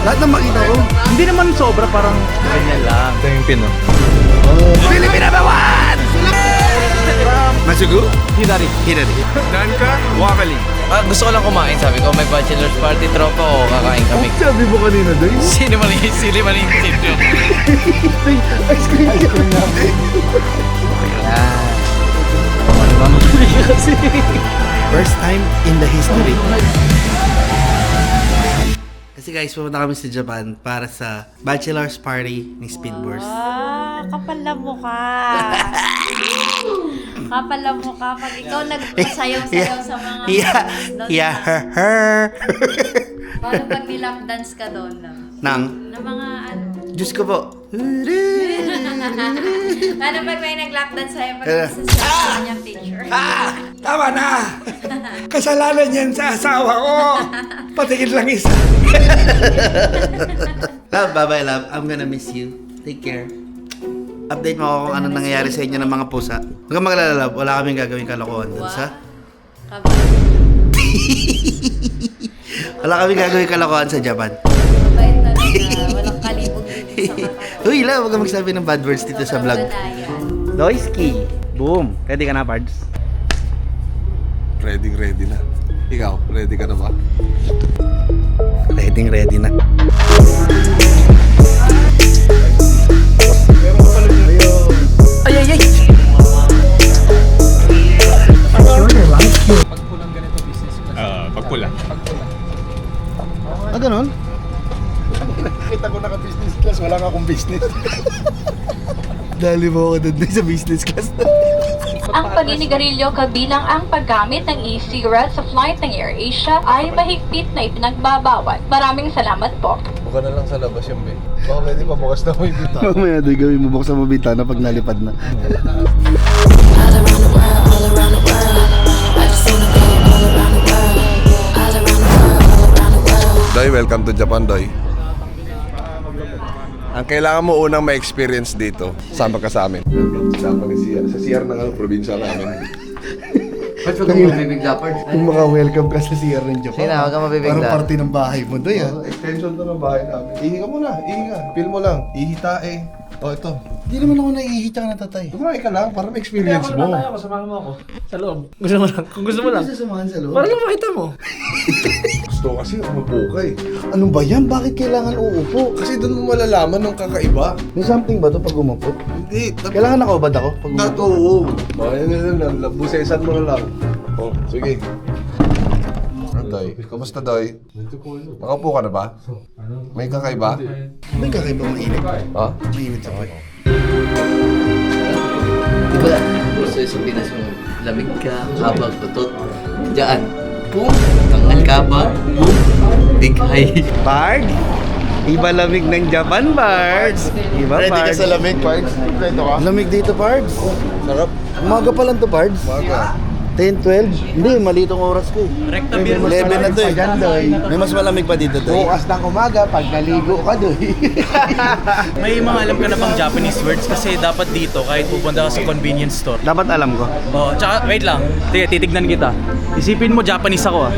Lahat ng makita ko. Hindi naman sobra, parang ganyan lang. Ito yung pin, no? Filipina bawan! Masugu? Hidari. Hirari. Nanka, Wakali. Gusto ko lang kumain, sabi ko. May bachelor's party tropa o kakain kami. Sabi mo kanina doy. Sino maliit yun? Ice cream ka. Ano ba kasi? First time in the history. Kasi guys, pumunta kami sa Japan para sa bachelor's party ni Speedburst. Kapal na mukha. Kapal na mukha. Pag ikaw nagpasayaw-sayaw sa mga doon. Her. Paano pag nilap dance ka doon? Nang? Na mga ano? Diyos ko po. Paano pag may nag-lap dance sa'yo pag sa kanyang picture? Tama na! Kasalanan yan sa asawa ko! Patingin lang isa. Love, bye-bye love. I'm gonna miss you. Take care. Update mo ako kung ano nangyayari sa inyo ng mga pusa. Huwag kang magalala love. Wala kaming gagawin kalokohan dun sa... Wala kaming gagawin kalokohan sa Japan. Mabait talaga. Walang kalibog dito sa katawan. Uy, love, huwag kang magsabi ng bad words dito sa vlog. Doiski. Boom. Ready ka na, Pards? Ready na. Ikaw, ready ka na ba? Ready na. Ay! Pagpula. Ah, ganun? Nakita ko naka-business class, wala nga akong business. Dali mo ako doon sa business class. Ang paninigarilyo kabilang ang paggamit ng e-cigarette sa flight ng AirAsia ay mahigpit na ipinagbabawal. Maraming salamat po. Buka na lang sa labas yung bin. Baka pwede pa bukas na mo yung bita. Mamaya doon gawin mo buksan mo bintana pag nalipad na. Doy, welcome to Japan, Doy. Ang kailangan mo unang ma-experience dito, sama ka sa amin. Sa CR ng probinsya namin. Ba't huwag kang mabibigla, Pards? Kung maka-welcome ka sa CR ng Japan. Sige na, huwag kang mabibigla. Parang parte ng bahay mo doon yan. Extension to ng bahay namin. Ihi ka muna, ihi ka. Feel mo lang. Ihi tae. O, ito. Hindi naman ako naiihi tsaka natatay. Kumain ka lang para ma-experience mo. Samahan mo ako. Sa loob. Gusto mo lang. Kung gusto mo lang. Hindi sasamahan sa loob. Para lang makita mo. Gusto kasi umupo ka eh. Ano ba yan? Bakit kailangan uupo? Kasi doon mo malalaman ng kakaiba. May something ba to pag umupo? Hindi. Kailangan nakaubad ako pag umupo? Not oo. Bakit na lang. Busesan mo na lang. Oh, sige. Doy, kumusta Doy? Nakaupo ka na ba? May kakaiba? May kakaiba mainit. Ha? Mainit sa pag. Diba, gusto sa Pinas mo, lamig ka, habang tutot. Diyan, boom, tangal ka ba? Boom, bighay. Bard? Iba lamig ng Japan, Bards. Iba, Ready ka Bards. sa lamig, Pards? Ito ka? Lamig dito, Bards. Sarap. Umaga pa lang to, Bards. Maga. 10, 12? Hindi, malitong oras ko eh. Rekta beer. 11 na to eh. May mas malamig pa dito to eh. Bukas ng umaga, pag naligo ka doon. May mga alam ka na bang Japanese words? Kasi dapat dito, kahit pupunta ka sa convenience store. Dapat alam ko. Oh, tsaka, wait lang. Titignan kita. Isipin mo, Japanese ako ah.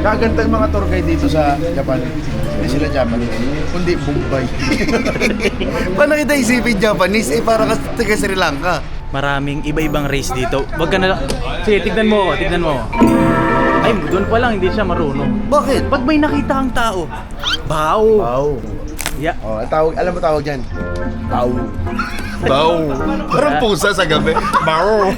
Kaganda yung mga tour guide dito sa Japan. Hindi sila Japanese, kundi Bombay. Paano kita isipin Japanese? Eh, para ka taga Sri Lanka. Maraming iba-ibang race dito. Wag ka na lang. Sige, tignan mo ako, tignan mo ako. Ay, doon pa lang, hindi siya marunong. Bakit? Pag may nakita kang tao, bow. Wow. Yeah. Oh, tawag, alam mo tawag dyan? Wow. Baw. Parang pusa sa gabi. Baw.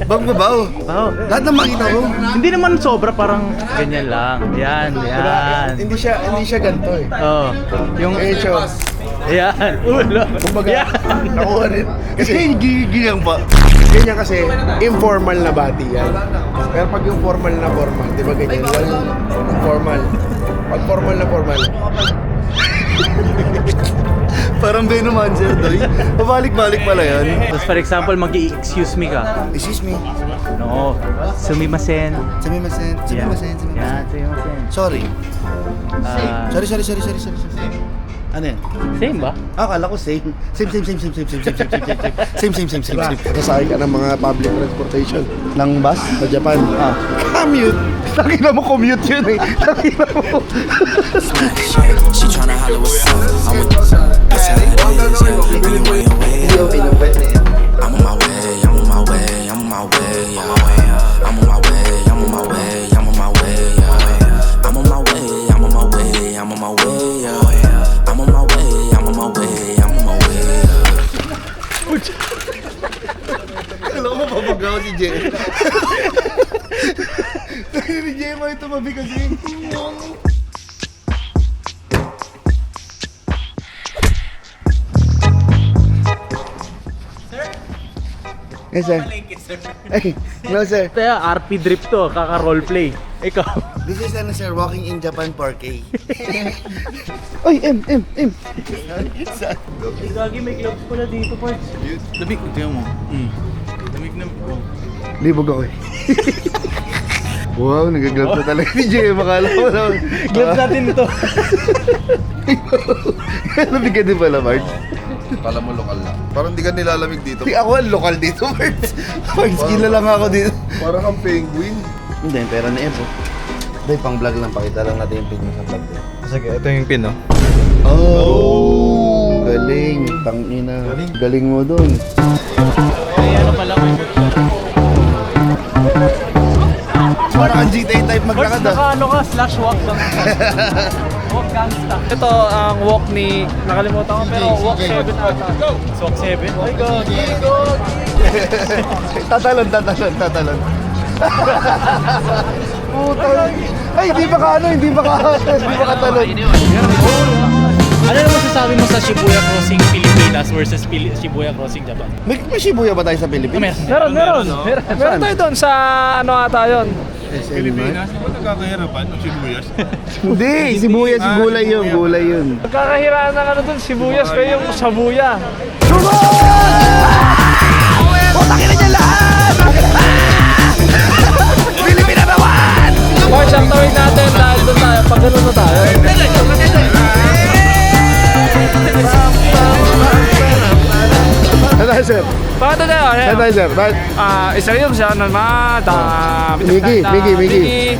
Bang babaw. Bow. Lahat ng makita ko. Hindi naman sobra, parang ganyan lang. Yan. Hindi siya ganito eh. Oh, yung Medyo, yan. Ulo. kumbaga, Yan. nakuha rin. Kasi gigigil pa. Ganyan kasi, informal na bati yan. Pero pag yung formal na formal, di ba ganyan? Formal. Pag formal na formal, Parang Venom Sir Doy. Pabalik-balik pala yan. Tapos for example, mag-excuse me ka. Excuse me. No. Sumimasen. Sumimasen. Sumimasen. Yan, Sumimasen. sumimasen. Sorry. Ah, Sorry. Ano yan? same ba? Akala ko same. Same. sasakay ka ng mga public transportation Ng bus? sa Japan. Commute. Nakita mo commute yun eh. Nakita mo. on my way, yeah. I'm on my way, I'm on my way, I'm on my way, yeah. Alam mo, mapapagaw si Jay. Ni Jay mo ito mabi kasi. Yes, sir. Ay, no, sir. Kaya RP drip to, kaka-roleplay. Ikaw. This is ano, sir, walking in Japan 4K. Oy, M. Gagi, may gloves pala dito, Parts. Lamig, tingnan mo. Lamig na. Oh. Libog ako eh. Wow, nagaglab na talaga ni Jay. Makala mo naman. Gloves natin ito. Lamig ka din pala, Marge. Kala mo lokal lang. Parang di ka nilalamig dito. Di ako ang lokal dito, Marge. Marge, kila lang ako dito. Parang kang penguin. Hindi, pera na Epo. Dahil pang vlog lang, pakita lang natin yung pin mo sa vlog. Sige, ito yung pin, no? Oh! Galing. Tangina. Galing mo dun. Ay, ano pala, may bootshot. Parang ang GTA type maglakad Parts, ano ka, slash walk lang. Walk gangsta. Ito ang walk ni, nakalimutan ko, pero walk 7 ata. Walk 7? Ay, gagi, Tatalon. Putang. Ay, hindi pa katalon. Ano naman sasabi mo sa Shibuya Crossing Pilipinas versus Shibuya Crossing Japan? May Shibuya ba tayo sa Pilipinas? Meron. Meron tayo doon sa ano ata yun. Pilipinas? Ba't nagkakahirapan? Sibuyas? Hindi, sibuyas, gulay yun. Nagkakahiraan ng ano doon, sibuyas pero yung sabuya. Pilipina naman! March, ang tawid natin dahil doon tayo. Pag ganun na tayo. Ano tayo, sir? Bakit tayo? Ano tayo, sir? Bakit? Isa yung siya naman. Migi.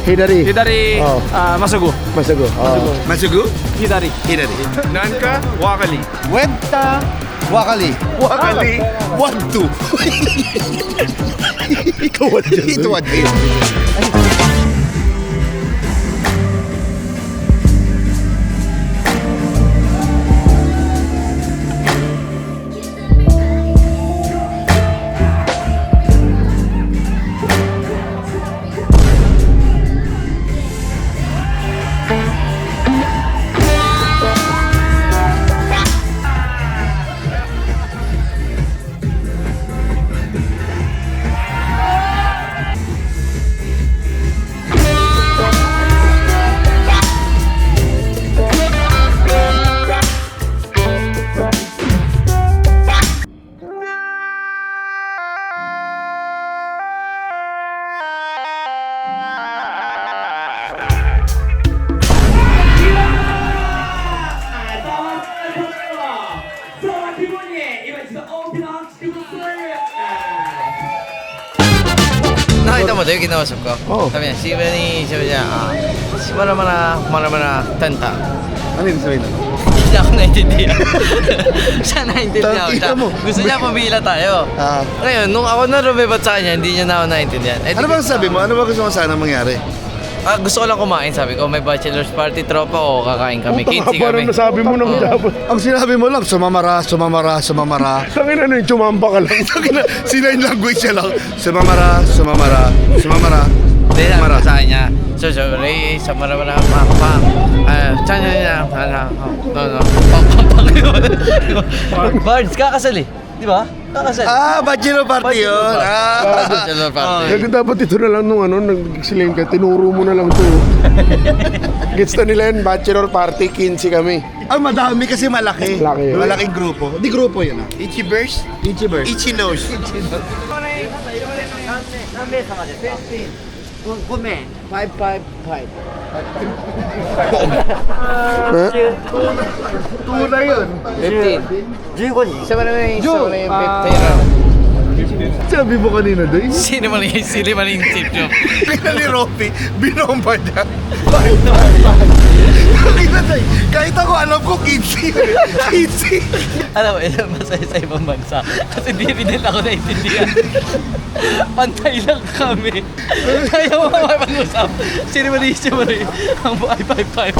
Hidari. Oh. Masugo. Masago. Oh. Masugu? Hidari. Hinari. Nanka, wakali. Wenta. Wakali. 1, 2. Ikaw what dyan? Ito what is. Nakita mo ito yung kinausap ko? Oo. Sabi niya, Maramana Tenta. Ano yung sabihin? Hindi niya ako naintindihan. Siya naintindihan ko siya. Tangina mo. Gusto niya pabila tayo. Ngayon, nung ako na lumibat sa kanya, hindi niya na ako naintindihan. Ano bang sabi mo? Ano ba gusto mo sana mangyari? Gusto ko lang kumain, sabi ko, may bachelor's party tropa o kakain kami, 15 kami. Parang nasabi mo ng dapat. Ang sinabi mo lang, sumamara. Tangin ano yung chumamba ka lang. Sign language niya lang. Sumamara. Hindi, sabi ko sa kanya, sorry, sa maramara, pang. Tiyan niya, no. Bards, kakasal eh. Di ba? Kakasal. Bachelor party yun. Bachelor party. Kaya dapat ito na lang nung nag-explain ka, tinuro mo na lang to. Gets na nila yun, bachelor party, 15 kami. Madami kasi malaki. Malaki. Malaking grupo. Di grupo yun Ichibers? Ichibers. Ichinos. Tuna yun. 15. Isa ba naman yung 15? Sabi mo kanina, Day? Sino man yung tip nyo? Kaya ni Ropi, binomba niya. Kahit ako alam ko 15. Alam mo, ilan masaya sa ibang bansa. Kasi di rin ako naintindihan. Pantay lang kami. Kaya mo makapag-usap. Sino man yung ang buhay 5-5.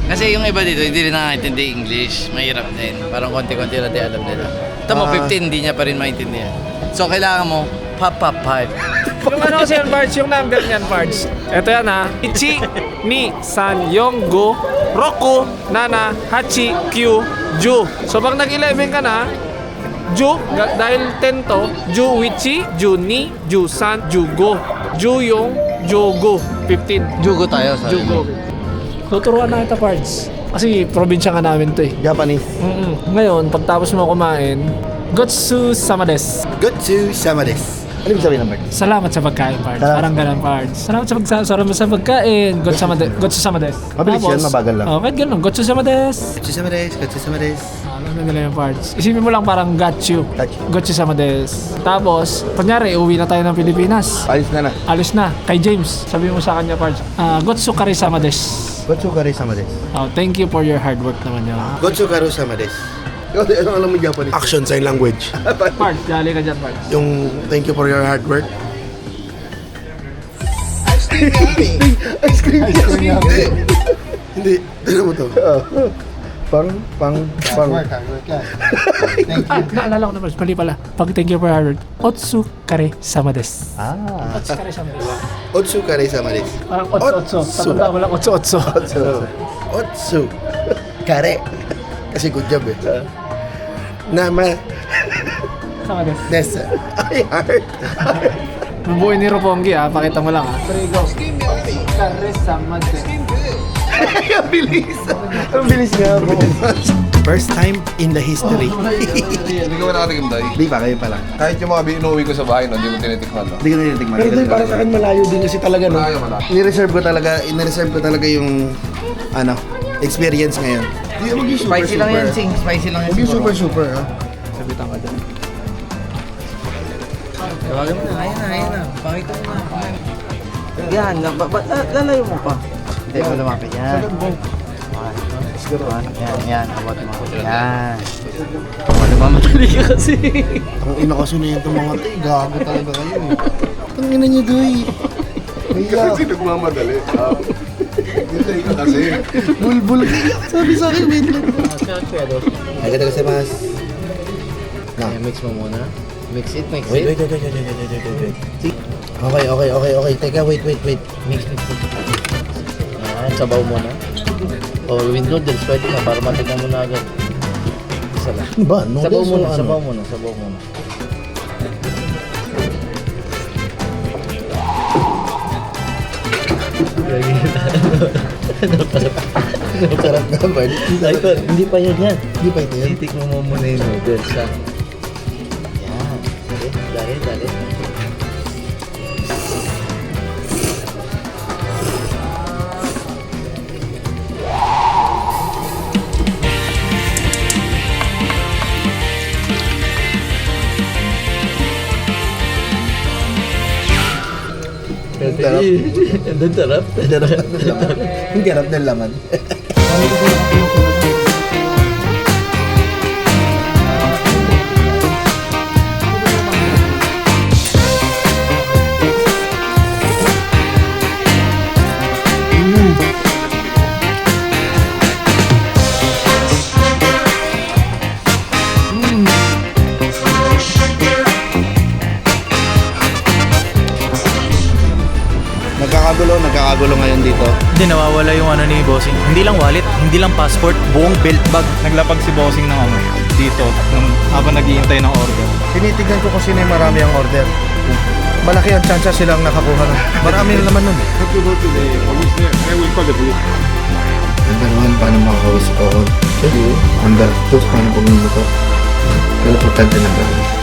Kasi yung iba dito, hindi rin nakakaintindi English. Mahirap din. Parang konti-konti na tayo alam nila. Ito mo, 15, hindi niya pa rin maintindihan. So, kailangan mo, pop. Yung ano kasi yan, Pards, yung number niyan, Pards. Ito yan ha. Ichi, ni, san, yong, go, roku, nana, hachi, kyu, ju. So pag nag-11 ka na, ju, dahil 10 to, ju, wichi, ju, ni, ju, san, ju, go. Ju, yung, ju, go. 15. Jugo tayo. Ju, go. Tuturuan na kita, Pards. Kasi probinsya nga namin to eh. Japanese. Ngayon, pagtapos mo kumain, gotsu sama desu. Gotsu sama desu. Ano ibig sabihin ng word? Salamat sa pagkain, Pards. Parang ganun, Pards. Salamat sa pagkain. Gotsu sama desu. Mabilis yan, mabagal lang. Oh, kahit ganun. Gotsu sama desu. Gotsu sama desu. Gotsu sama desu. Alam na nila yung Pards. Isipin mo lang parang got you. Gotsu sama desu. Tapos, kunyari, uwi na tayo ng Pilipinas. Alis na. Kay James, sabi mo sa kanya, Pards, gotsu kare sama desu. Gotsu kare sama desu. Oh, thank you for your hard work naman yun. Gotsu kare sama desu. Ano alam mo Japanese? Action sign language. Pards, dali ka dyan, Pards. Yung thank you for your hard work. Ice cream yummy. Hindi. Tignan mo to. Naalala ko na, Pards. Mali pala. Pag thank you for your hard work, otsu kare sama desu. Otsu kare sama desu. Otsu kare sama desu. Parang otsu. Tatanda mo lang otsu. Otsu kare. Kasi good job eh. Nama Sama desu. desu. Ay, hard. Mabuhay ni Roppongi pakita mo lang Kare sama desu. Ang bilis. Ang bilis nga po. First time in the history. Hindi ka ba nakatikim, Day? Di ba? Kayo pa lang. Kahit yung mga inuwi ko sa bahay, no, hindi mo tinitikman, no? Hindi ko natitikman. Pero doon para sa akin malayo din kasi talaga no. Malayo. Nireserve ko talaga yung experience ngayon. Hindi mo yung Spicy lang yan, Sing. Spicy lang yan. Huwag yung super ha. Sabitan ka dyan. Tawagan mo na. Ayun na. Pakita mo na. Yan. Lalayo mo pa. Hindi mo lumapit. Yan. Yan. Abot mo. Yan. Wala mamatali ka kasi. Ang ina kasi na yan itong mga tayo. Gago talaga kayo eh. Ang ina niyo doy. Kasi nagmamadali. Hindi ka kasi. Bulbul kayo. Sabi sa akin, wait lang. Agad kasi mas. Mix mo muna. Mix it. Wait. Okay. Teka, wait. Mix. Yan. Sabaw mo na. O, with noodles. Pwede na. Para matignan mo na agad. Isa lang. Ano ba? Sabaw muna. Sarap naman. Hindi pa yun yan. Hindi pa ito yan. Titikman mo muna yung noodles, ha? Yan. Dali. Ang sarap. Ang garap ng laman. Nagkakagulo ngayon dito. Hindi nawawala yung ano ni Bossing. Hindi lang wallet, hindi lang passport, buong belt bag. Naglapag si Bossing ng ano, dito, habang naghihintay ng order. Tinitignan ko kung sino yung marami ang order. Malaki ang chance silang nakakuha nun. Marami na naman nun. Number 1, paano makakawis ako? Number 2, paano pagmumotor? Pero importante number 1.